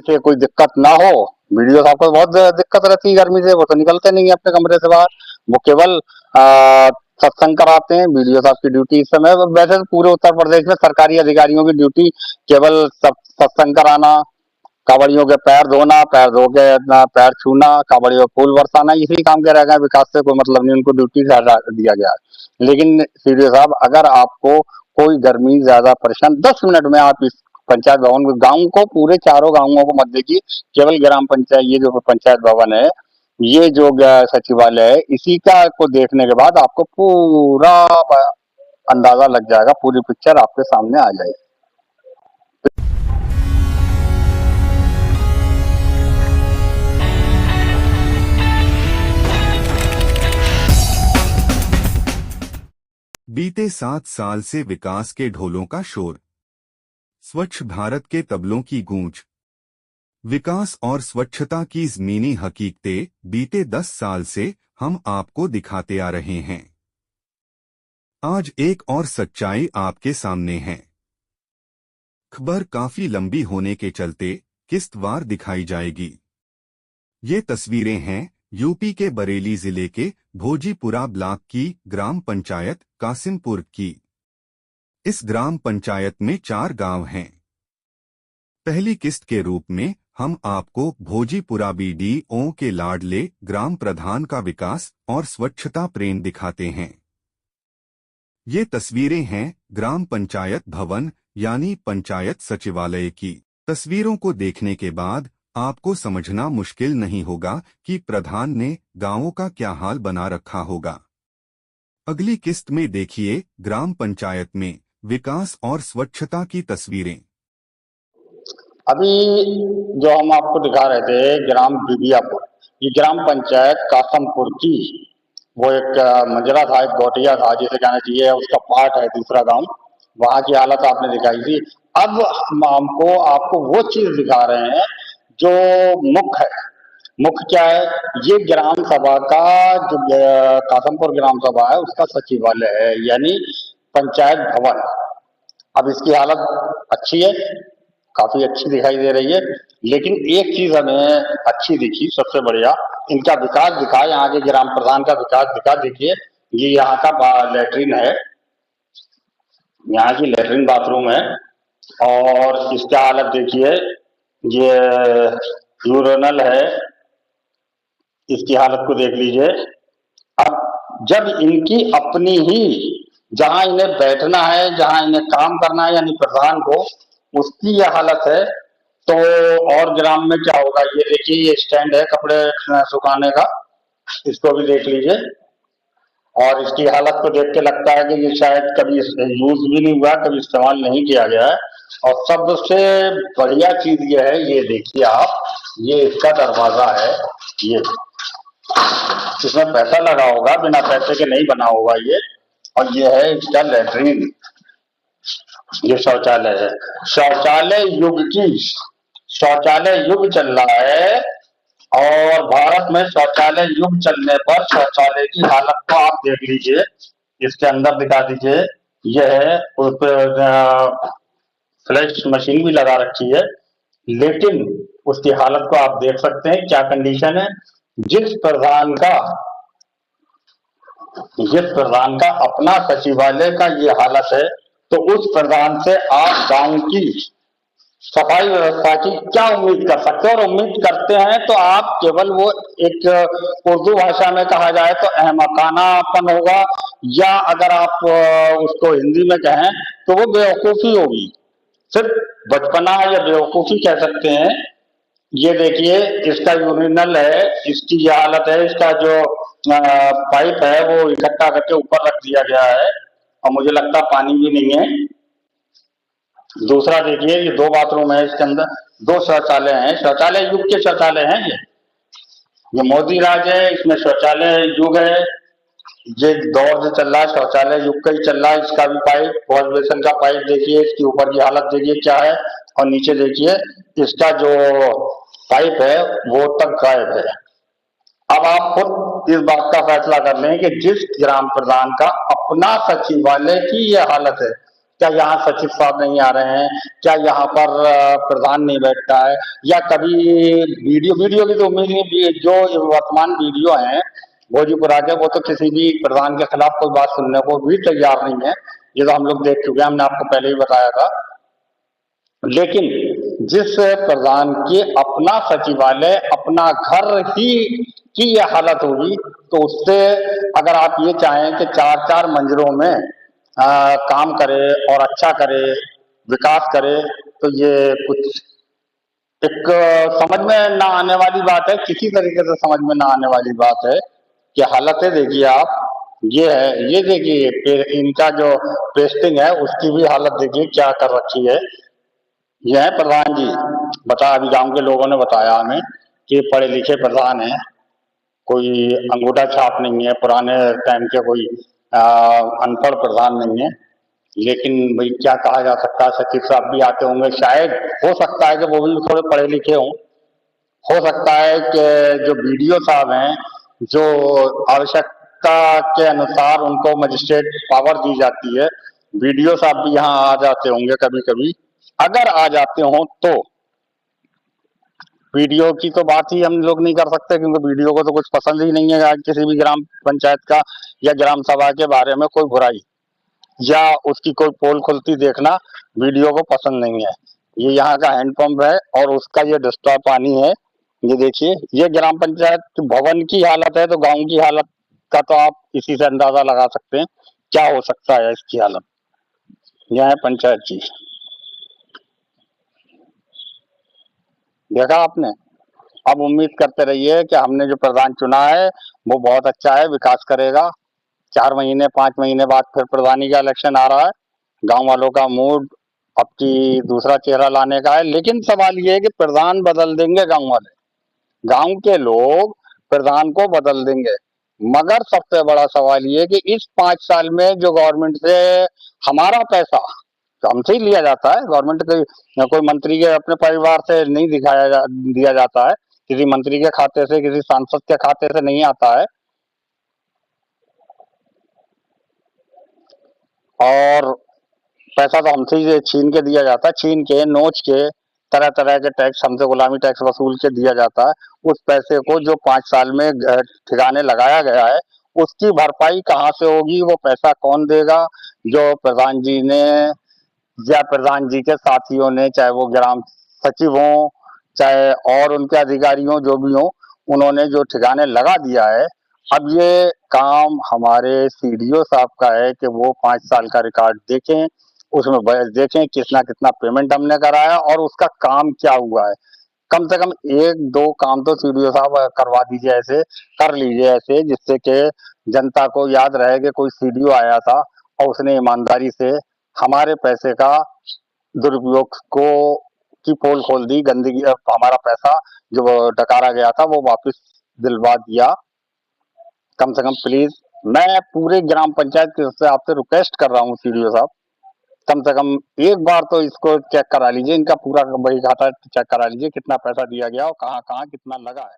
से कोई दिक्कत ना हो। वीडियो साहब को बहुत दिक्कत रहती है गर्मी से, वो तो निकलते नहीं है अपने कमरे से बाहर। वो केवल सत्संग कराते हैं। वीडियो साहब की ड्यूटी इस समय, वैसे तो पूरे उत्तर प्रदेश में सरकारी अधिकारियों की ड्यूटी केवल सत्संग कराना, कांवड़ियों के पैर धोना, पैर धो के अपना पैर छूना, कांवड़ियों को फूल बरसाना, इसी काम के रह गए। विकास से कोई मतलब नहीं, उनको ड्यूटी से हटा दिया गया है। लेकिन सीडीओ साहब, अगर आपको कोई गर्मी ज्यादा परेशान, 10 मिनट में आप इस पंचायत भवन गांव को, पूरे चारों गांवों को मत देखिए, केवल ग्राम पंचायत, ये जो पंचायत भवन है, ये जो सचिवालय है, इसी का को देखने के बाद आपको पूरा अंदाजा लग जाएगा, पूरी पिक्चर आपके सामने आ जाएगी। बीते 7 साल से विकास के ढोलों का शोर, स्वच्छ भारत के तबलों की गूंज, विकास और स्वच्छता की ज़मीनी हकीकतें बीते 10 साल से हम आपको दिखाते आ रहे हैं। आज एक और सच्चाई आपके सामने है। खबर काफी लंबी होने के चलते किस्तवार दिखाई जाएगी। ये तस्वीरें हैं यूपी के बरेली जिले के भोजीपुरा ब्लॉक की ग्राम पंचायत कासिमपुर की। इस ग्राम पंचायत में 4 गांव हैं। पहली किस्त के रूप में हम आपको भोजीपुरा बीडीओ के लाडले ग्राम प्रधान का विकास और स्वच्छता प्रेम दिखाते हैं। ये तस्वीरें हैं ग्राम पंचायत भवन यानी पंचायत सचिवालय की। तस्वीरों को देखने के बाद आपको समझना मुश्किल नहीं होगा कि प्रधान ने गांवों का क्या हाल बना रखा होगा। अगली किस्त में देखिए ग्राम पंचायत में विकास और स्वच्छता की तस्वीरें। अभी जो हम आपको दिखा रहे थे ग्राम बिबियापुर, ये ग्राम पंचायत कासमपुर की, वो एक मंजरा था, एक गोटिया था, जिसे कहना चाहिए उसका पार्ट है दूसरा गांव। वहां की हालत आपने दिखाई थी। अब हम आपको वो चीज दिखा रहे हैं जो मुख्य है। मुख्य क्या है? ये ग्राम सभा का, जो कासमपुर ग्राम सभा है, उसका सचिवालय है, यानी पंचायत भवन। अब इसकी हालत अच्छी है, काफी अच्छी दिखाई दे रही है। लेकिन एक चीज हमें अच्छी दिखी, सबसे बढ़िया इनका विकास दिखा, यहाँ के ग्राम प्रधान का विकास दिखा। देखिए, ये यहाँ का लेटरिन है, यहाँ की लेटरिन बाथरूम है, और इसका हालत देखिए, ये यूरोनल है, इसकी हालत को देख लीजिए। अब जब इनकी अपनी ही, जहां इन्हें बैठना है, जहां इन्हें काम करना है, यानी प्रधान को, उसकी यह हालत है, तो और ग्राम में क्या होगा? ये देखिए, ये स्टैंड है कपड़े सुखाने का, इसको भी देख लीजिए। और इसकी हालत को देख के लगता है कि ये शायद कभी यूज भी नहीं हुआ, कभी इस्तेमाल नहीं किया गया है। और सबसे बढ़िया चीज ये है, ये देखिए आप, ये इसका दरवाजा है, ये इसमें पैसा लगा होगा, बिना पैसे के नहीं बना होगा ये। और ये है इसका लेटरिन, ये शौचालय है। शौचालय युग चल रहा है, और भारत में शौचालय युग चलने पर शौचालय की हालत को आप देख लीजिए, इसके अंदर दिखा दीजिए। यह है, उस पर फ्लैश मशीन भी लगा रखी है, लेकिन उसकी हालत को आप देख सकते हैं क्या कंडीशन है। जिस प्रधान का अपना सचिवालय का ये हालत है, तो उस प्रधान से आप गांव की सफाई व्यवस्था की क्या उम्मीद कर सकते हैं? और उम्मीद करते हैं तो आप केवल वो, एक उर्दू भाषा में कहा जाए तो अहमकानापन होगा, या अगर आप उसको हिंदी में कहें तो वो बेवकूफी होगी। सिर्फ बचपना या बेवकूफी कह सकते हैं। ये देखिए, इसका यूरिनल है, इसकी ये हालत है। इसका जो पाइप है वो इकट्ठा करके ऊपर रख दिया गया है, और मुझे लगता पानी भी नहीं है। दूसरा देखिए, ये 2 बाथरूम है, इसके अंदर 2 शौचालय हैं, शौचालय युग के शौचालय हैं ये मोदी राज है, इसमें शौचालय युग है। ये दौर से चल रहा है, शौचालय युग का ही चल रहा है। इसका भी पाइप, वॉश बेसिन का पाइप देखिए, इसके ऊपर की हालत देखिए क्या है, और नीचे देखिए इसका जो पाइप है वो तक गायब है। अब आप खुद इस बात का फैसला कर लें कि जिस ग्राम प्रधान का अपना सचिवालय की यह हालत है, क्या यहाँ सचिव साहब नहीं आ रहे हैं? क्या यहाँ पर प्रधान नहीं बैठता है? या कभी वीडियो वीडियो की तो उम्मीद नहीं, जो वर्तमान वीडियो हैं भोजपुरा के, वो तो किसी भी प्रधान के खिलाफ कोई बात सुनने को भी तैयार नहीं है। ये तो हम लोग देख चुके हैं, हमने आपको पहले ही बताया था। लेकिन जिस प्रधान के अपना सचिवालय, अपना घर ही की ये हालत होगी, तो उससे अगर आप ये चाहें कि चार चार मंजिलों में काम करे और अच्छा करे, विकास करे, तो ये कुछ एक समझ में ना आने वाली बात है, किसी तरीके से समझ में ना आने वाली बात है कि हालतें देखिए आप। ये है, ये देखिए इनका जो पेस्टिंग है उसकी भी हालत देखिए क्या कर रखी है। ये है प्रधान जी, बता अभी गांव के लोगों ने बताया हमें कि पढ़े लिखे प्रधान है, कोई अंगूठा छाप नहीं है, पुराने टाइम के कोई अनपढ़ प्रधान नहीं है। लेकिन भाई क्या कहा जा सकता है, सचिव साहब भी आते होंगे, शायद हो सकता है कि वो भी थोड़े पढ़े लिखे हों। हो सकता है कि जो बीडीओ साहब हैं, जो आवश्यकता के अनुसार उनको मजिस्ट्रेट पावर दी जाती है, बीडीओ साहब भी यहाँ आ जाते होंगे कभी कभी। अगर आ जाते हों तो वीडियो की तो बात ही हम लोग नहीं कर सकते, क्योंकि वीडियो को तो कुछ पसंद ही नहीं है आज किसी भी ग्राम पंचायत का या ग्राम सभा के बारे में कोई बुराई या उसकी कोई पोल खुलती देखना वीडियो को पसंद नहीं है। ये यहाँ का हैंडपंप है और उसका ये डिस्टर्ब पानी है। ये देखिए, ये ग्राम पंचायत भवन की हालत है, तो गांव की हालत का तो आप इसी से अंदाजा लगा सकते हैं क्या हो सकता है इसकी हालत। यह है पंचायत जी, देखा आपने। अब उम्मीद करते रहिए कि हमने जो प्रधान चुना है वो बहुत अच्छा है, विकास करेगा। 4 महीने 5 महीने बाद फिर प्रधानी का इलेक्शन आ रहा है, गांव वालों का मूड अब की दूसरा चेहरा लाने का है। लेकिन सवाल ये है कि प्रधान बदल देंगे गांव वाले, गांव के लोग प्रधान को बदल देंगे, मगर सबसे बड़ा सवाल ये है कि इस 5 साल में जो गवर्नमेंट से हमारा पैसा तो हमसे ही लिया जाता है, गवर्नमेंट कोई मंत्री के अपने परिवार से नहीं दिया जाता है, किसी मंत्री के खाते से, किसी सांसद के खाते से नहीं आता है। और पैसा तो हमसे ही छीन के दिया जाता है, छीन के नोच के तरह तरह के टैक्स, हमसे गुलामी टैक्स वसूल के दिया जाता है। उस पैसे को जो 5 साल में ठिकाने लगाया गया है, उसकी भरपाई कहाँ से होगी, वो पैसा कौन देगा? जो प्रधान जी ने या प्रधान जी के साथियों ने, चाहे वो ग्राम सचिव हों, चाहे और उनके अधिकारी हों, जो भी हों, उन्होंने जो ठिकाने लगा दिया है। अब ये काम हमारे सीडीओ साहब का है कि वो 5 साल का रिकॉर्ड देखें, उसमें बैच देखें कितना कितना पेमेंट हमने कराया और उसका काम क्या हुआ है। कम से कम 1-2 काम तो सीडीओ साहब करवा दीजिए, ऐसे कर लीजिए ऐसे, जिससे कि जनता को याद रहे कि कोई सीडीओ आया था और उसने ईमानदारी से हमारे पैसे का दुरुपयोग को की पोल खोल दी, गंदगी हमारा पैसा जो डकारा गया था वो वापस दिलवा दिया। कम से कम प्लीज, मैं पूरे ग्राम पंचायत की तरफ से आपसे रिक्वेस्ट कर रहा हूँ सीडीओ साहब, कम से कम एक बार तो इसको चेक करा लीजिए, इनका पूरा बही खाता चेक करा लीजिए, कितना पैसा दिया गया और कहाँ कहाँ कितना लगा है।